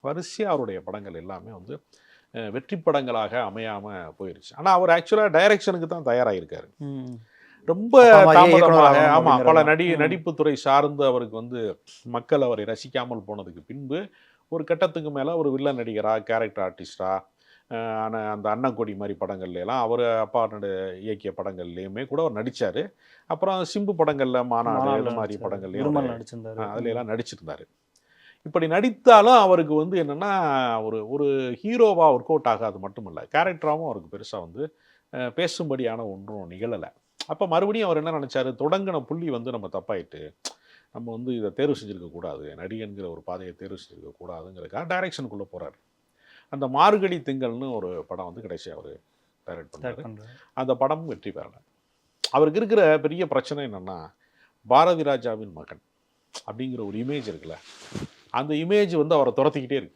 வரிசையாக அவருடைய படங்கள் எல்லாமே வந்து வெற்றி படங்களாக அமையாமல் போயிடுச்சு. ஆனால் அவர் ஆக்சுவலாக டைரக்ஷனுக்கு தான் தயாராகிருக்காரு. ரொம்ப தாமதமாக. ஆமாம், பல நடிப்பு துறை சார்ந்து அவருக்கு வந்து மக்கள் அவரை ரசிக்காமல் போனதுக்கு பின்பு ஒரு கட்டத்துக்கு மேலே ஒரு வில்லன் நடிகராக, கேரக்டர் ஆர்டிஸ்டாக, ஆனால் அந்த அன்னக்கொடி மாதிரி படங்கள்லாம் அவர் அப்பா இயக்கிய படங்கள்லேயுமே கூட அவர் நடித்தார். அப்புறம் சிம்பு படங்களில் மாநாடு இந்த மாதிரி படங்கள்லையும் அதுல எல்லாம் நடிச்சிருந்தார். இப்படி நடித்தாலும் அவருக்கு வந்து என்னென்னா ஒரு ஒரு ஹீரோவாக ஒர்க் அவுட் ஆகாது மட்டுமல்ல, கேரக்டராகவும் அவருக்கு பெருசாக வந்து பேசும்படியான ஒன்றும் நிகழலை. அப்போ மறுபடியும் அவர் என்ன நினச்சாரு, தொடங்கின புள்ளி வந்து நம்ம தப்பாயிட்டு, நம்ம வந்து இதை தேர்வு செஞ்சுருக்கக்கூடாது, நடிகன்கிற ஒரு பாதையை தேர்வு செஞ்சுருக்கக்கூடாதுங்கிறதுக்காக டைரக்ஷனுக்குள்ளே போகிறார். அந்த மார்கழி திங்கள்னு ஒரு படம் வந்து கடைசியாக அவர் டைரக்ட் பண்ணுறாரு. அந்த படமும் வெற்றி பெறலை. அவருக்கு இருக்கிற பெரிய பிரச்சனை என்னென்னா, பாரதி ராஜாவின் மகன் அப்படிங்கிற ஒரு இமேஜ் இருக்குல்ல, அந்த இமேஜ் வந்து அவரை துரத்திக்கிட்டே இருக்கு.